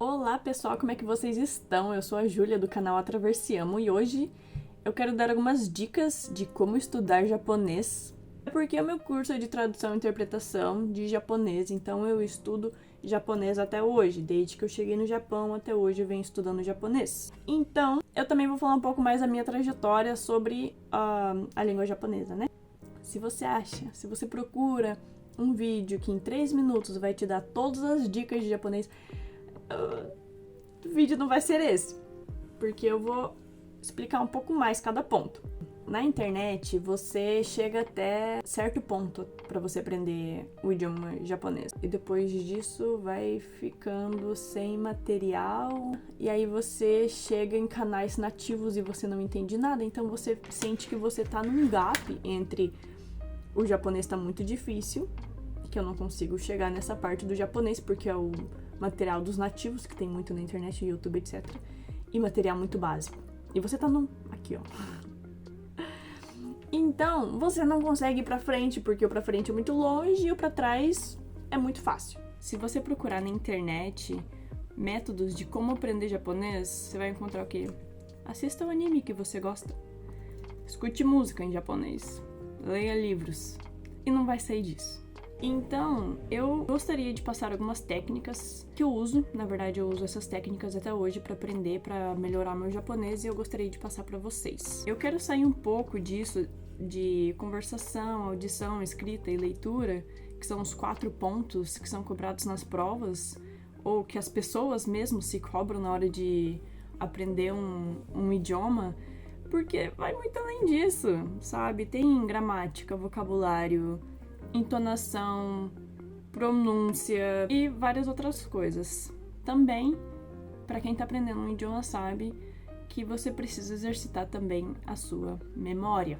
Olá pessoal, como é que vocês estão? Eu sou a Júlia do canal Atraversiamo e hoje eu quero dar algumas dicas de como estudar japonês. Porque o meu curso é de tradução e interpretação de japonês, então eu estudo japonês até hoje. Desde que eu cheguei no Japão até hoje eu venho estudando japonês. Então, eu também vou falar um pouco mais da minha trajetória sobre a língua japonesa, né? Se você procura um vídeo que em 3 minutos vai te dar todas as dicas de japonês, o vídeo não vai ser esse, porque eu vou explicar um pouco mais cada ponto. Na internet, você chega até certo ponto para você aprender o idioma japonês. E depois disso, vai ficando sem material. E aí você chega em canais nativos e você não entende nada. Então você sente que você tá num gap entre o japonês tá muito difícil, que eu não consigo chegar nessa parte do japonês, porque é o material dos nativos, que tem muito na internet, YouTube, etc. E material muito básico. E você tá aqui, ó. Então, você não consegue ir pra frente, porque o pra frente é muito longe e o pra trás é muito fácil. Se você procurar na internet métodos de como aprender japonês, você vai encontrar o quê? Assista o anime que você gosta. Escute música em japonês. Leia livros. E não vai sair disso. Então, eu gostaria de passar algumas técnicas que eu uso. Na verdade, eu uso essas técnicas até hoje para aprender, para melhorar meu japonês, e eu gostaria de passar para vocês. Eu quero sair um pouco disso de conversação, audição, escrita e leitura, que são os 4 pontos que são cobrados nas provas, ou que as pessoas mesmo se cobram na hora de aprender um idioma, porque vai muito além disso, sabe? Tem gramática, vocabulário, entonação, pronúncia e várias outras coisas. Também, para quem está aprendendo um idioma, sabe que você precisa exercitar também a sua memória.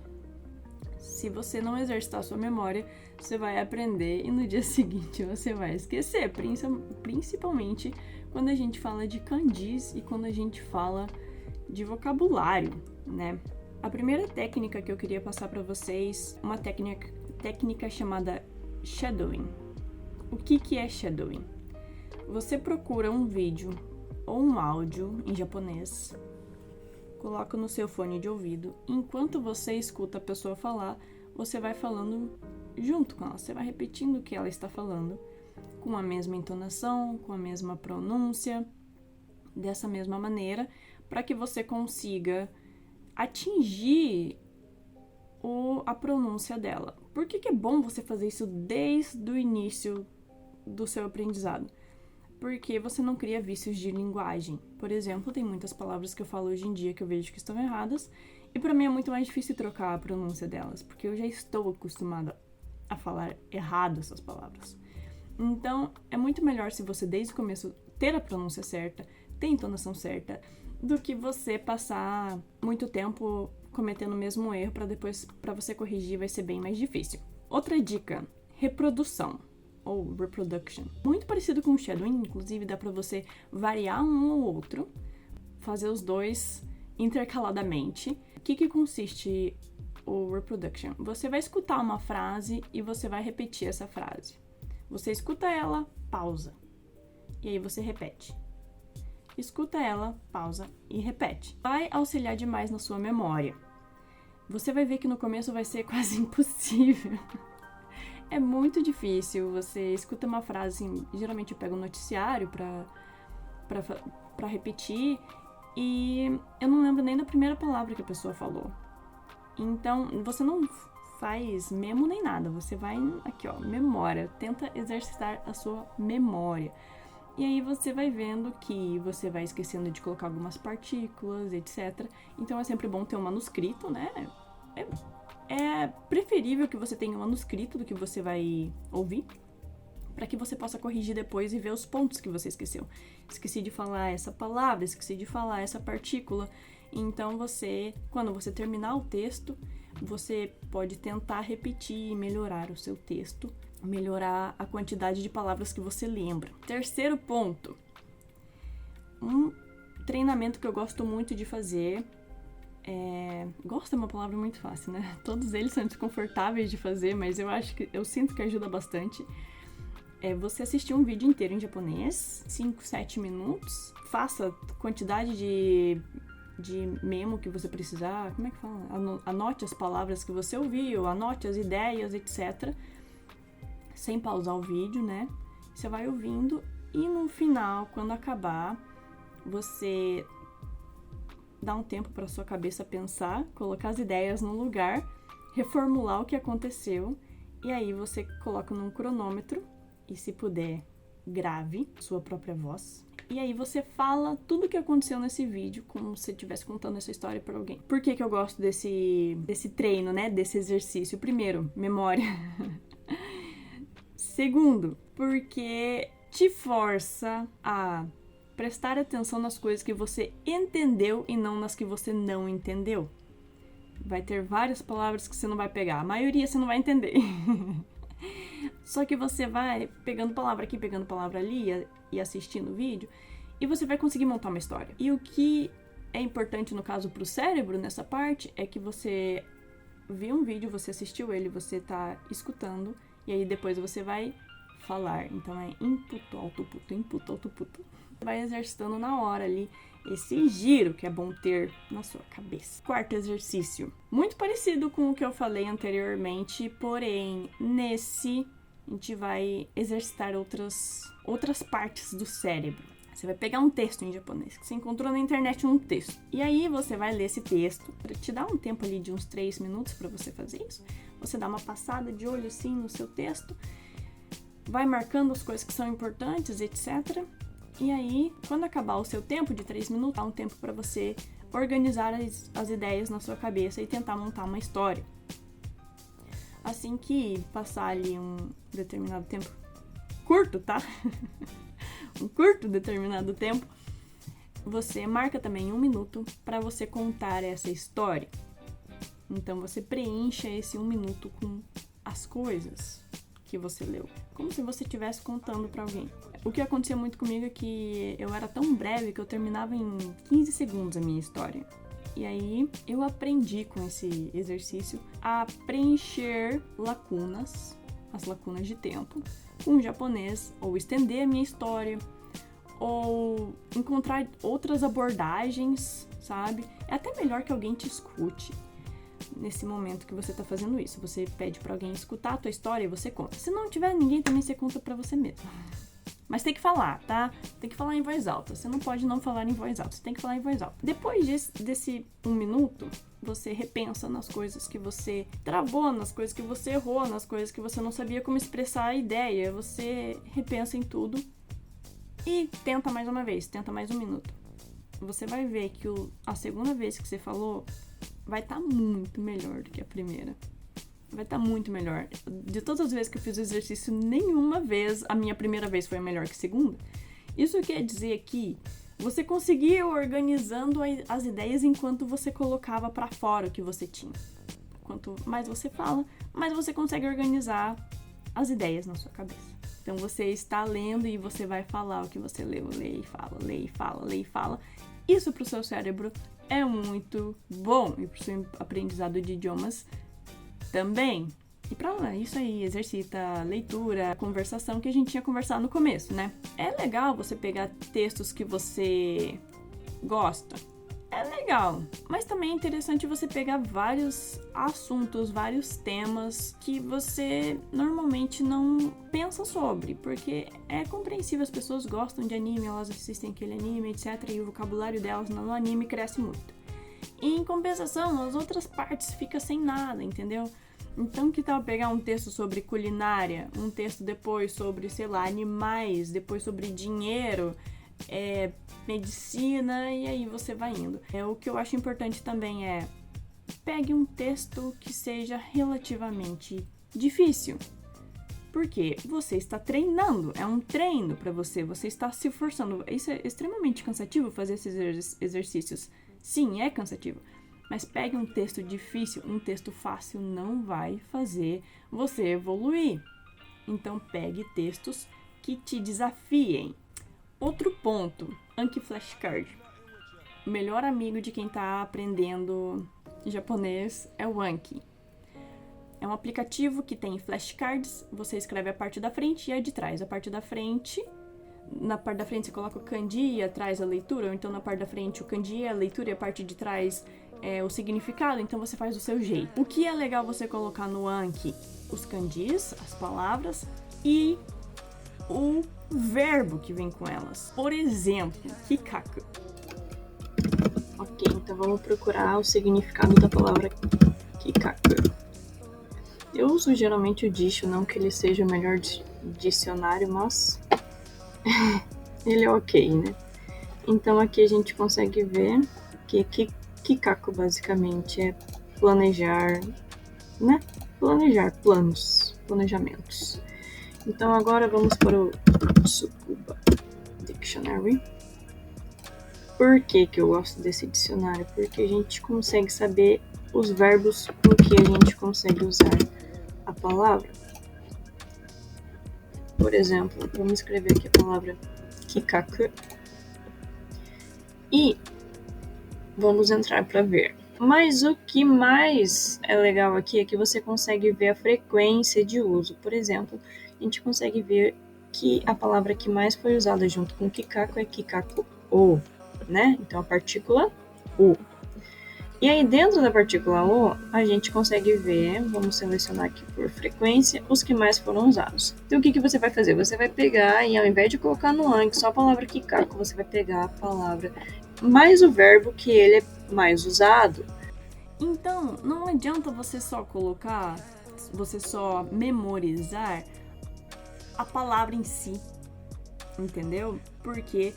Se você não exercitar a sua memória, você vai aprender e no dia seguinte você vai esquecer, principalmente quando a gente fala de kanjis e quando a gente fala de vocabulário, né? A primeira técnica que eu queria passar para vocês, uma técnica chamada shadowing. O que é shadowing? Você procura um vídeo ou um áudio em japonês, coloca no seu fone de ouvido, enquanto você escuta a pessoa falar, você vai falando junto com ela, você vai repetindo o que ela está falando, com a mesma entonação, com a mesma pronúncia, dessa mesma maneira, para que você consiga atingir a pronúncia dela. Por que é bom você fazer isso desde o início do seu aprendizado? Porque você não cria vícios de linguagem. Por exemplo, tem muitas palavras que eu falo hoje em dia que eu vejo que estão erradas, e para mim é muito mais difícil trocar a pronúncia delas, porque eu já estou acostumada a falar errado essas palavras. Então, é muito melhor se você desde o começo ter a pronúncia certa, ter a entonação certa, do que você passar muito tempo cometendo o mesmo erro para você corrigir, vai ser bem mais difícil. Outra dica, reprodução ou reproduction. Muito parecido com o shadowing, inclusive dá para você variar um ou outro, fazer os dois intercaladamente. O que consiste o reproduction? Você vai escutar uma frase e você vai repetir essa frase. Você escuta ela, pausa, e aí você repete. Escuta ela, pausa e repete. Vai auxiliar demais na sua memória. Você vai ver que no começo vai ser quase impossível. É muito difícil. Você escuta uma frase, assim, geralmente eu pego um noticiário pra repetir, e eu não lembro nem da primeira palavra que a pessoa falou. Então, você não faz memo nem nada. Você vai aqui, ó, memória. Tenta exercitar a sua memória. E aí você vai vendo que você vai esquecendo de colocar algumas partículas, etc. Então é sempre bom ter um manuscrito, né? É preferível que você tenha um manuscrito do que você vai ouvir, para que você possa corrigir depois e ver os pontos que você esqueceu. Esqueci de falar essa palavra, esqueci de falar essa partícula. Então quando você terminar o texto, você pode tentar repetir e melhorar o seu texto, melhorar a quantidade de palavras que você lembra. Terceiro ponto, um treinamento que eu gosto muito de fazer, gosto é uma palavra muito fácil, né? Todos eles são desconfortáveis de fazer, mas eu sinto que ajuda bastante. é você assistir um vídeo inteiro em japonês, 5, 7 minutos. Faça a quantidade de memo que você precisar. Como é que fala? Anote as palavras que você ouviu, anote as ideias, etc. Sem pausar o vídeo, né? Você vai ouvindo e no final, quando acabar, você dá um tempo para sua cabeça pensar, colocar as ideias no lugar, reformular o que aconteceu e aí você coloca num cronômetro e, se puder, grave sua própria voz. E aí você fala tudo o que aconteceu nesse vídeo, como se estivesse contando essa história para alguém. Por que eu gosto desse treino, né? Desse exercício? Primeiro, memória. Segundo, porque te força a prestar atenção nas coisas que você entendeu e não nas que você não entendeu. Vai ter várias palavras que você não vai pegar, a maioria você não vai entender. Só que você vai pegando palavra aqui, pegando palavra ali e assistindo o vídeo, e você vai conseguir montar uma história. E o que é importante, no caso, pro cérebro, nessa parte, é que você viu um vídeo, você assistiu ele, você tá escutando, e aí depois você vai falar. Então é input, output, input, output. Vai exercitando na hora ali esse giro que é bom ter na sua cabeça. Quarto exercício. Muito parecido com o que eu falei anteriormente, porém, nesse a gente vai exercitar outras partes do cérebro. Você vai pegar um texto em japonês, que você encontrou na internet um texto. E aí você vai ler esse texto. Para te dar um tempo ali de uns 3 minutos para você fazer isso, você dá uma passada de olho assim no seu texto, vai marcando as coisas que são importantes, etc. E aí, quando acabar o seu tempo de 3 minutos, dá um tempo para você organizar as ideias na sua cabeça e tentar montar uma história. Assim que passar ali um determinado tempo, curto, tá? Um curto determinado tempo, você marca também 1 minuto para você contar essa história. Então você preencha esse 1 minuto com as coisas que você leu, como se você estivesse contando para alguém. O que acontecia muito comigo é que eu era tão breve que eu terminava em 15 segundos a minha história. E aí eu aprendi com esse exercício a preencher lacunas, as lacunas de tempo, com o japonês, ou estender a minha história, ou encontrar outras abordagens, sabe? É até melhor que alguém te escute nesse momento que você tá fazendo isso. Você pede pra alguém escutar a tua história e você conta. Se não tiver ninguém, também você conta pra você mesmo. Mas tem que falar, tá? Tem que falar em voz alta. Você não pode não falar em voz alta. Você tem que falar em voz alta. Depois desse 1 minuto, você repensa nas coisas que você travou, nas coisas que você errou, nas coisas que você não sabia como expressar a ideia. Você repensa em tudo e tenta mais uma vez. Tenta mais 1 minuto. Você vai ver que a segunda vez que você falou vai estar muito melhor do que a primeira. Vai estar muito melhor. De todas as vezes que eu fiz o exercício, nenhuma vez a minha primeira vez foi melhor que a segunda. Isso quer dizer que você conseguia organizando as ideias enquanto você colocava para fora o que você tinha. Quanto mais você fala, mais você consegue organizar as ideias na sua cabeça. Então você está lendo e você vai falar o que você leu. Lê e fala, lê e fala, lê e fala. Isso para o seu cérebro é muito bom. E para o seu aprendizado de idiomas também. E pra isso aí, exercita leitura, conversação, que a gente tinha conversado no começo, né? É legal você pegar textos que você gosta. É legal. Mas também é interessante você pegar vários assuntos, vários temas que você normalmente não pensa sobre. Porque é compreensível, as pessoas gostam de anime, elas assistem aquele anime, etc. E o vocabulário delas no anime cresce muito. E em compensação, as outras partes ficam sem nada, entendeu? Então, que tal pegar um texto sobre culinária, um texto depois sobre, sei lá, animais, depois sobre dinheiro, medicina, e aí você vai indo. O que eu acho importante também é, pegue um texto que seja relativamente difícil. Porque você está treinando, é um treino para você está se forçando. Isso é extremamente cansativo, fazer esses exercícios. Sim, é cansativo. Mas pegue um texto difícil, um texto fácil não vai fazer você evoluir. Então pegue textos que te desafiem. Outro ponto, Anki Flashcard. O melhor amigo de quem está aprendendo japonês é o Anki. É um aplicativo que tem flashcards, você escreve a parte da frente e a de trás. A parte da frente, na parte da frente você coloca o kanji e atrás a leitura, ou então na parte da frente o kanji é a leitura e a parte de trás é o significado, então você faz do seu jeito. O que é legal você colocar no Anki? Os kanjis, as palavras e o verbo que vem com elas. Por exemplo, kikaku. Ok, então vamos procurar o significado da palavra kikaku. Eu uso geralmente o Dictionary, não que ele seja o melhor dicionário, mas ele é ok, né? Então aqui a gente consegue ver que kikaku basicamente é planejar, né? Planejar planos, planejamentos. Então agora vamos para o Tsukuba Dictionary. Por que eu gosto desse dicionário? Porque a gente consegue saber os verbos com que a gente consegue usar a palavra. Por exemplo, vamos escrever aqui a palavra kikaku e vamos entrar para ver. Mas o que mais é legal aqui é que você consegue ver a frequência de uso. Por exemplo, a gente consegue ver que a palavra que mais foi usada junto com kikaku é kikaku-o, né? Então a partícula o. E aí dentro da partícula o, a gente consegue ver, vamos selecionar aqui por frequência, os que mais foram usados. Então o que você vai fazer? Você vai pegar e ao invés de colocar no Anki só a palavra kikaku, você vai pegar a palavra mais o verbo que ele é mais usado. Então, não adianta você só colocar, você só memorizar a palavra em si, entendeu? Porque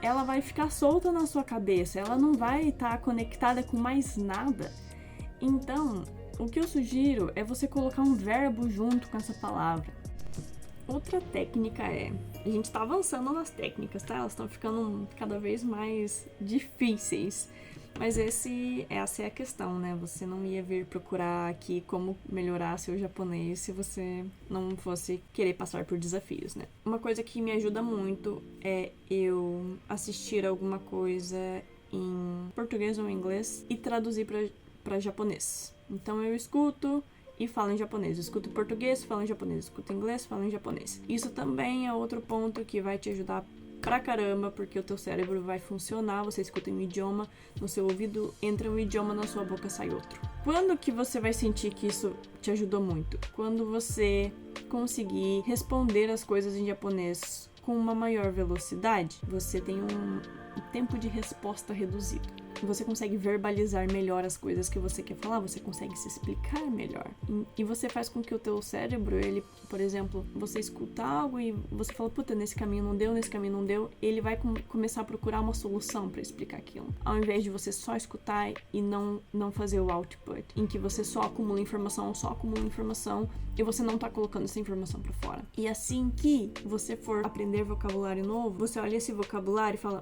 ela vai ficar solta na sua cabeça, ela não vai estar conectada com mais nada. Então, o que eu sugiro é você colocar um verbo junto com essa palavra. Outra técnica é, a gente está avançando nas técnicas, tá? Elas estão ficando cada vez mais difíceis. Mas essa é a questão, né? Você não ia vir procurar aqui como melhorar seu japonês se você não fosse querer passar por desafios, né? Uma coisa que me ajuda muito é eu assistir alguma coisa em português ou inglês e traduzir para japonês. Então eu escuto e falo em japonês. Eu escuto português, falo em japonês. Eu escuto inglês, falo em japonês. Isso também é outro ponto que vai te ajudar pra caramba, porque o teu cérebro vai funcionar, você escuta um idioma, no seu ouvido entra um idioma, na sua boca sai outro. Quando que você vai sentir que isso te ajudou muito? Quando você conseguir responder as coisas em japonês com uma maior velocidade, você tem um tempo de resposta reduzido. Você consegue verbalizar melhor as coisas que você quer falar, você consegue se explicar melhor. E você faz com que o teu cérebro, ele, por exemplo, você escuta algo e você fala, puta, nesse caminho não deu, ele vai começar a procurar uma solução para explicar aquilo. Ao invés de você só escutar e não fazer o output, em que você só acumula informação e você não tá colocando essa informação para fora. E assim que você for aprender vocabulário novo, você olha esse vocabulário e fala,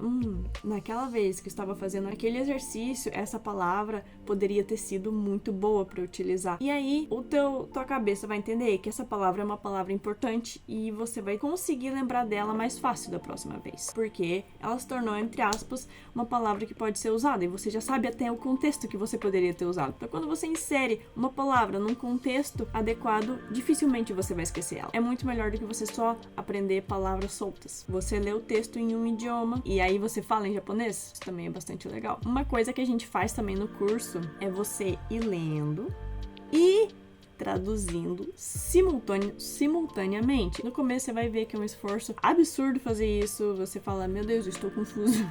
naquela vez que eu estava fazendo aquele exercício, essa palavra poderia ter sido muito boa para utilizar. E aí, tua cabeça vai entender que essa palavra é uma palavra importante e você vai conseguir lembrar dela mais fácil da próxima vez. Porque ela se tornou, entre aspas, uma palavra que pode ser usada e você já sabe até o contexto que você poderia ter usado. Então, quando você insere uma palavra num contexto adequado, dificilmente você vai esquecer ela. É muito melhor do que você só aprender palavras soltas. Você lê o texto em um idioma e aí você fala em japonês. Isso também é bastante legal. Uma coisa que a gente faz também no curso é você ir lendo e traduzindo simultaneamente. No começo você vai ver que é um esforço absurdo fazer isso, você fala, meu Deus, eu estou confuso.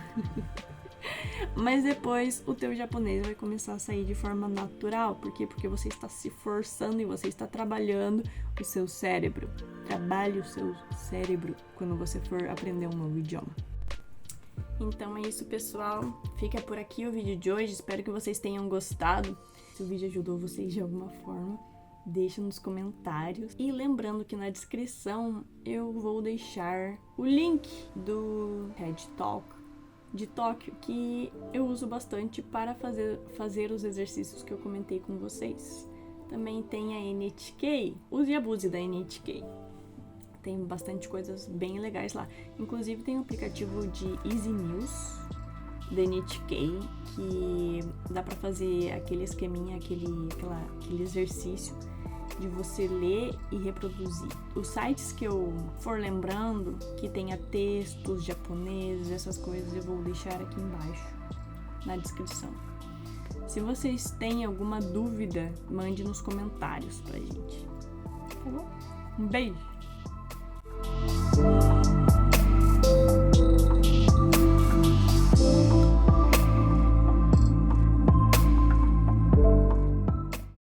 Mas depois o teu japonês vai começar a sair de forma natural. Por quê? Porque você está se forçando e você está trabalhando o seu cérebro. Trabalhe o seu cérebro quando você for aprender um novo idioma. Então é isso, pessoal. Fica por aqui o vídeo de hoje. Espero que vocês tenham gostado. Se o vídeo ajudou vocês de alguma forma, deixa nos comentários. E lembrando que na descrição eu vou deixar o link do TED Talk de Tóquio, que eu uso bastante para fazer os exercícios que eu comentei com vocês. Também tem a NHK. Use e abuse da NHK. Tem bastante coisas bem legais lá. Inclusive tem um aplicativo de Easy News, da Nikkei, que dá pra fazer aquele esqueminha, aquele exercício de você ler e reproduzir. Os sites que eu for lembrando, que tenha textos japoneses, essas coisas, eu vou deixar aqui embaixo, na descrição. Se vocês têm alguma dúvida, mande nos comentários pra gente. Tá bom? Um beijo!